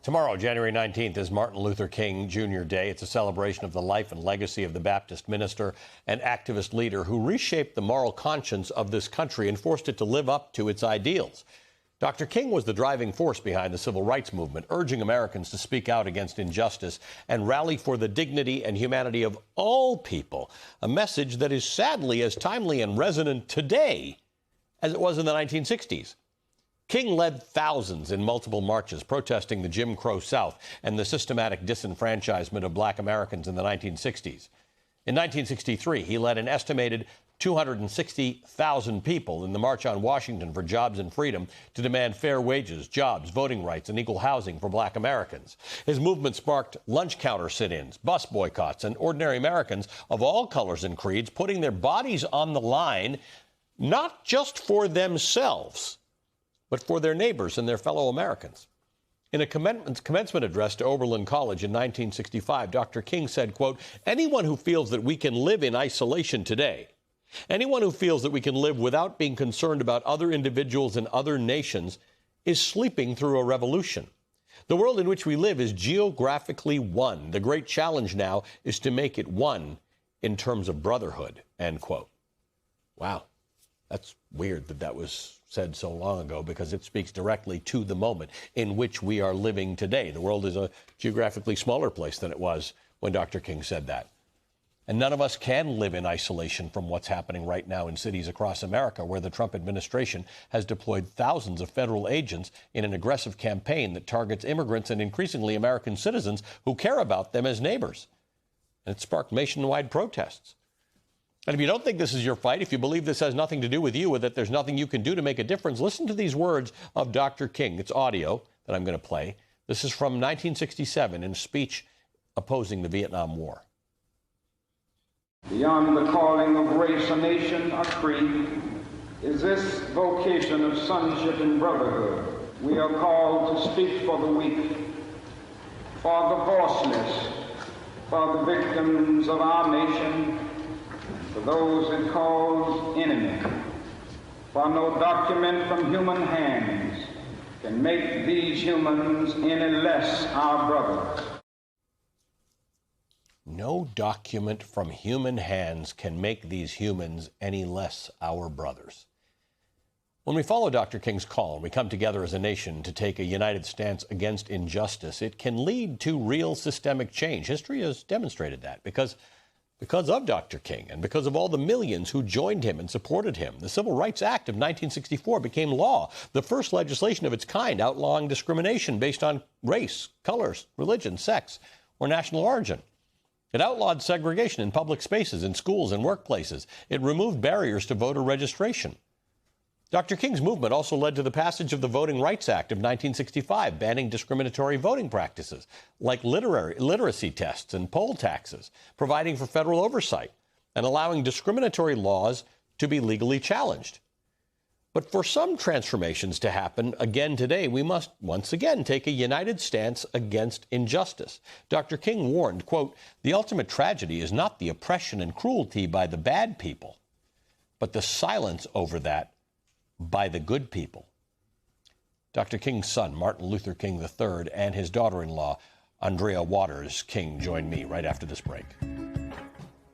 Tomorrow, January 19th, is Martin Luther King Jr. Day. It's a celebration of the life and legacy of the Baptist minister and activist leader who reshaped the moral conscience of this country and forced it to live up to its ideals. Dr. King was the driving force behind the civil rights movement, urging Americans to speak out against injustice and rally for the dignity and humanity of all people, a message that is sadly as timely and resonant today as it was in the 1960s. King led thousands in multiple marches protesting the Jim Crow South and the systematic disenfranchisement of black Americans in the 1960s. In 1963, he led an estimated 260,000 people in the March on Washington for Jobs and Freedom to demand fair wages, jobs, voting rights, and equal housing for black Americans. His movement sparked lunch counter sit-ins, bus boycotts, and ordinary Americans of all colors and creeds putting their bodies on the line, not just for themselves, but for their neighbors and their fellow Americans. In a commencement address to Oberlin College in 1965, Dr. King said, quote, "Anyone who feels that we can live in isolation today, anyone who feels that we can live without being concerned about other individuals and other nations is sleeping through a revolution. The world in which we live is geographically one. The great challenge now is to make it one in terms of brotherhood," end quote. Wow. That's weird that that was said so long ago, because it speaks directly to the moment in which we are living today. The world is a geographically smaller place than it was when Dr. King said that. And none of us can live in isolation from what's happening right now in cities across America, where the Trump administration has deployed thousands of federal agents in an aggressive campaign that targets immigrants and increasingly American citizens who care about them as neighbors. And it sparked nationwide protests. And if you don't think this is your fight, if you believe this has nothing to do with you, or that there's nothing you can do to make a difference, listen to these words of Dr. King. It's audio that I'm going to play. This is from 1967 in a speech opposing the Vietnam War. Beyond the calling of race, a nation, a creed, is this vocation of sonship and brotherhood. We are called to speak for the weak, for the voiceless, for the victims of our nation, for those it calls enemy. For no document from human hands can make these humans any less our brothers. No document from human hands can make these humans any less our brothers. When we follow Dr. King's call and we come together as a nation to take a united stance against injustice, it can lead to real systemic change. History has demonstrated that because of Dr. King and because of all the millions who joined him and supported him. The Civil Rights Act of 1964 became law, the first legislation of its kind outlawing discrimination based on race, colors, religion, sex, or national origin. It outlawed segregation in public spaces, in schools and workplaces. It removed barriers to voter registration. Dr. King's movement also led to the passage of the Voting Rights Act of 1965, banning discriminatory voting practices like literacy tests and poll taxes, providing for federal oversight, and allowing discriminatory laws to be legally challenged. But for some transformations to happen again today, we must once again take a united stance against injustice. Dr. King warned, quote, "The ultimate tragedy is not the oppression and cruelty by the bad people, but the silence over that by the good people." Dr. King's son, Martin Luther King III, and his daughter-in-law, Andrea Waters King, join me right after this break.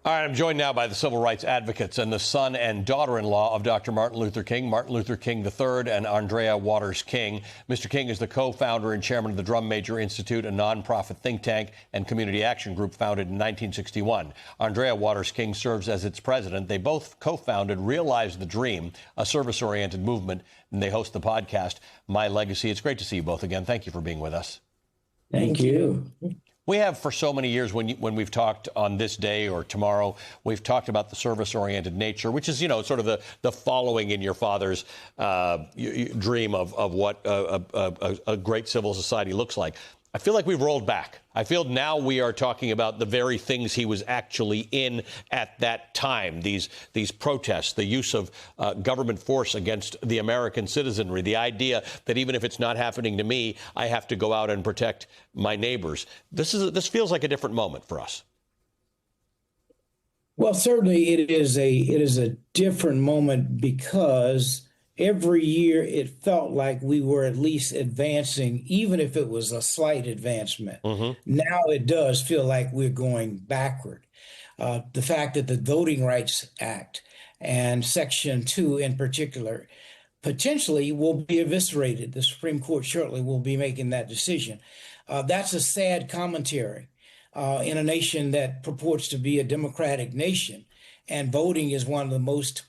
All right, I'm joined now by the civil rights advocates and the son and daughter-in-law of Dr. Martin Luther King III, and Andrea Waters King. Mr. King is the co-founder and chairman of the Drum Major Institute, a nonprofit think tank and community action group founded in 1961. Andrea Waters King serves as its president. They both co-founded Realize the Dream, a service-oriented movement, and they host the podcast, My Legacy. It's great to see you both again. Thank you for being with us. Thank you. We have for so many years, when we've talked on this day or tomorrow, we've talked about the service-oriented nature, which is, sort of the following in your father's dream of what a great civil society looks like. I feel like we've rolled back. I feel now we are talking about the very things he was actually in at that time, these protests, the use of government force against the American citizenry, the idea that even if it's not happening to me, I have to go out and protect my neighbors. This feels like a different moment for us. Well, certainly it is a different moment because every year it felt like we were at least advancing, even if it was a slight advancement. Now it does feel like we're going backward. The fact that the Voting Rights Act and Section 2 in particular potentially will be eviscerated. The Supreme Court shortly will be making that decision. That's a sad commentary in a nation that purports to be a democratic nation, and voting is one of the most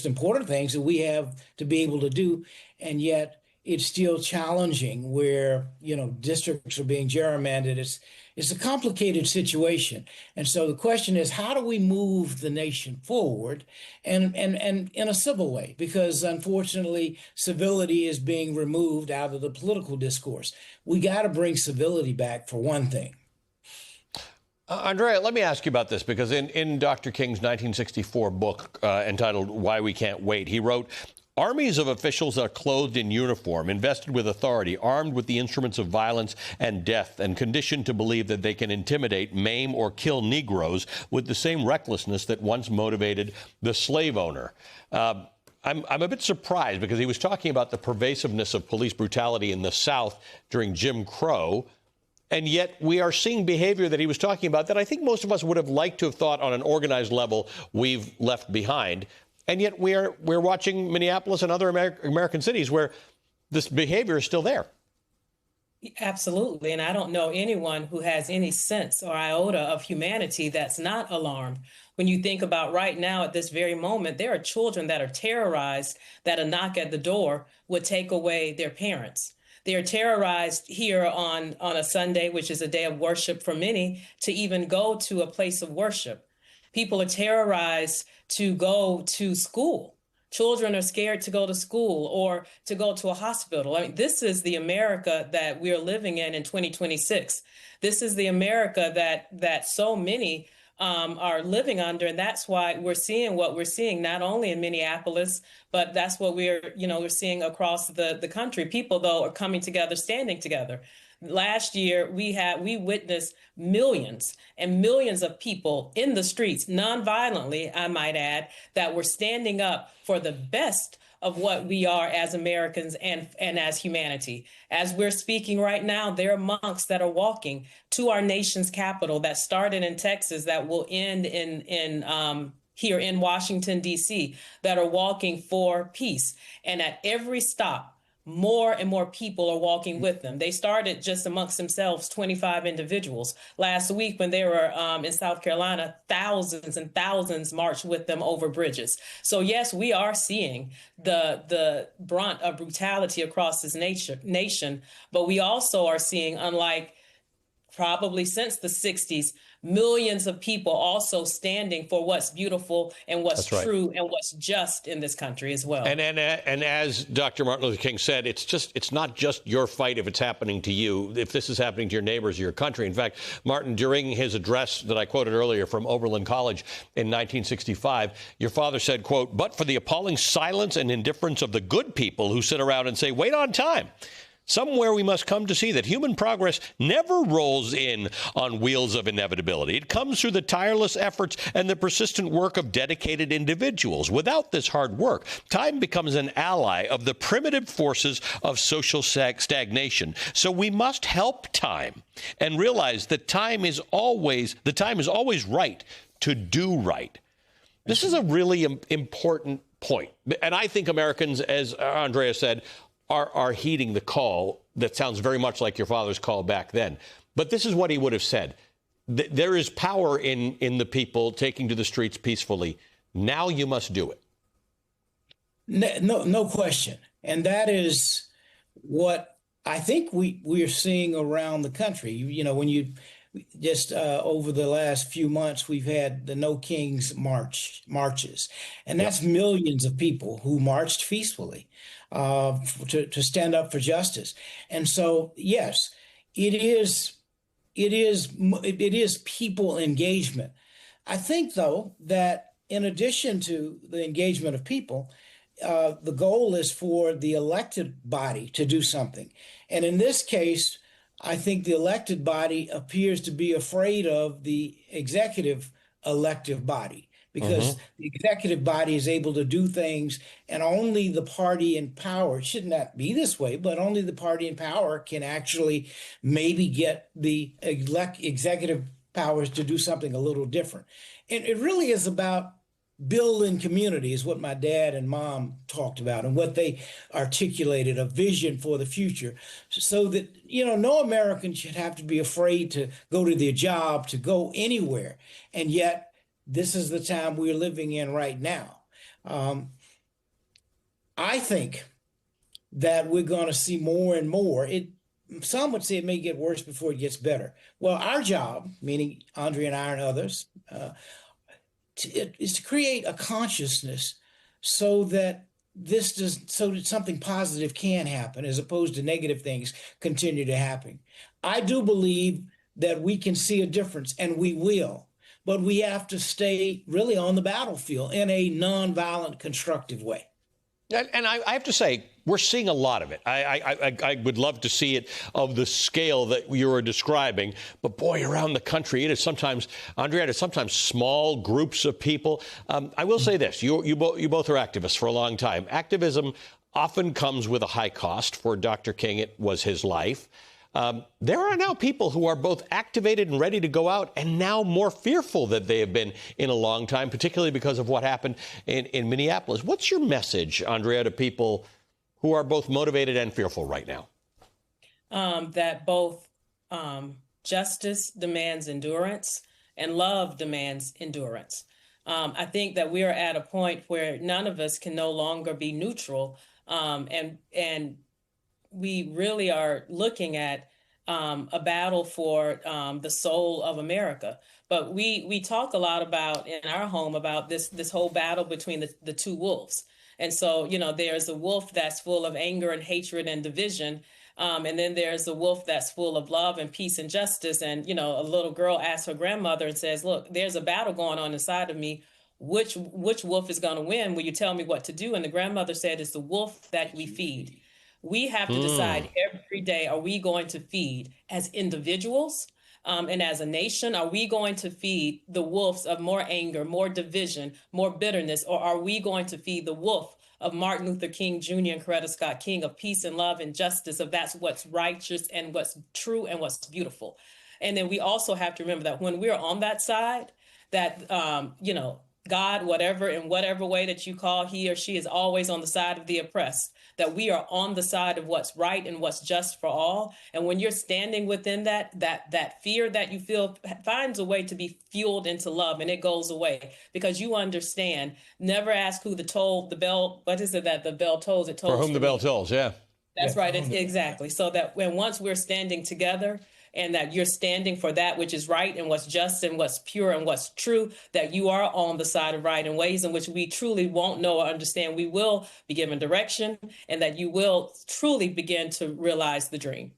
important things that we have to be able to do, and yet it's still challenging where districts are being gerrymandered. It's a complicated situation, and so the question is, how do we move the nation forward, and in a civil way? Because unfortunately, civility is being removed out of the political discourse. We got to bring civility back, for one thing. Andrea, let me ask you about this, because in Dr. King's 1964 book entitled Why We Can't Wait, he wrote, "Armies of officials are clothed in uniform, invested with authority, armed with the instruments of violence and death, and conditioned to believe that they can intimidate, maim, or kill Negroes with the same recklessness that once motivated the slave owner." I'm a bit surprised, because he was talking about the pervasiveness of police brutality in the South during Jim Crow. And yet we are seeing behavior that he was talking about that I think most of us would have liked to have thought on an organized level we've left behind. And yet we're watching Minneapolis and other American cities where this behavior is still there. Absolutely. And I don't know anyone who has any sense or iota of humanity that's not alarmed. When you think about right now, at this very moment, there are children that are terrorized that a knock at the door would take away their parents. They are terrorized here on a Sunday, which is a day of worship for many, to even go to a place of worship. People are terrorized to go to school. Children are scared to go to school or to go to a hospital. I mean, this is the America that we're living in 2026. This is the America that so many are living under. And that's why we're seeing what we're seeing, not only in Minneapolis, but that's what we're seeing across the country. People, though, are coming together, standing together. Last year, we witnessed millions and millions of people in the streets, nonviolently, I might add, that were standing up for the best of what we are as Americans and as humanity. As we're speaking right now, there are monks that are walking to our nation's capital that started in Texas that will end here in Washington, D.C., that are walking for peace. And at every stop, more and more people are walking with them. They started just amongst themselves, 25 individuals. Last week, when they were in South Carolina, thousands and thousands marched with them over bridges. So yes, we are seeing the brunt of brutality across this nation, but we also are seeing, unlike probably since the 60s, millions of people also standing for what's beautiful and what's true and what's just in this country as well. And as Dr. Martin Luther King said, it's not just your fight if it's happening to you, if this is happening to your neighbors or your country. In fact, Martin, during his address that I quoted earlier from Oberlin College in 1965, your father said, quote, "But for the appalling silence and indifference of the good people who sit around and say, wait on time. Somewhere we must come to see that human progress never rolls in on wheels of inevitability. It comes through the tireless efforts and the persistent work of dedicated individuals. Without this hard work, time becomes an ally of the primitive forces of social stagnation. So we must help time and realize that the time is always right to do right." This is a really important point. And I think Americans, as Andrea said, are heeding the call that sounds very much like your father's call back then. But this is what he would have said. There is power in the people taking to the streets peacefully. Now you must do it. No question. And that is what I think we are seeing around the country. When you just over the last few months, we've had the No Kings marches, and that's millions of people who marched peacefully to stand up for justice. And so, yes, it is people engagement. I think, though, that in addition to the engagement of people, the goal is for the elected body to do something. And in this case, I think the elected body appears to be afraid of the executive elective body, because the executive body is able to do things, and only the party in power, it should not be this way, but only the party in power can actually maybe get the executive powers to do something a little different. And it really is about building community, is what my dad and mom talked about, and what they articulated, a vision for the future, so that, no American should have to be afraid to go to their job, to go anywhere. And yet this is the time we're living in right now. I think that we're going to see more and more. Some would say it may get worse before it gets better. Well, our job, meaning Andre and I and others, is to create a consciousness so that something positive can happen, as opposed to negative things continue to happen. I do believe that we can see a difference, and we will, but we have to stay really on the battlefield in a nonviolent, constructive way. And I have to say, we're seeing a lot of it. I would love to see it of the scale that you were describing. But boy, around the country, it is sometimes, Andrea, it's sometimes small groups of people. I will say this. You both are activists for a long time. Activism often comes with a high cost. For Dr. King, it was his life. There are now people who are both activated and ready to go out, and now more fearful than they have been in a long time, particularly because of what happened in Minneapolis. What's your message, Andrea, to people who are both motivated and fearful right now? That both justice demands endurance and love demands endurance. I think that we are at a point where none of us can no longer be neutral, and we really are looking at a battle for the soul of America. But we talk a lot about in our home about this whole battle between the two wolves. And so, there's a wolf that's full of anger and hatred and division. And then there's a wolf that's full of love and peace and justice. And, a little girl asks her grandmother and says, look, there's a battle going on inside of me. Which wolf is going to win? Will you tell me what to do? And the grandmother said, it's the wolf that we feed. We have to decide every day, are we going to feed as individuals and as a nation? Are we going to feed the wolves of more anger, more division, more bitterness? Or are we going to feed the wolf of Martin Luther King Jr. and Coretta Scott King, of peace and love and justice, of that's what's righteous and what's true and what's beautiful? And then we also have to remember that when we're on that side, that, God, in whatever way that you call he or she, is always on the side of the oppressed, that we are on the side of what's right and what's just for all. And when you're standing within that fear that you feel finds a way to be fueled into love, and it goes away because you understand. Never ask who the bell, what is it that the bell tolls? It tolls for whom the bell tolls, yeah. That's right, exactly. So that once we're standing together, and that you're standing for that which is right and what's just and what's pure and what's true, that you are on the side of right in ways in which we truly won't know or understand. We will be given direction, and that you will truly begin to realize the dream.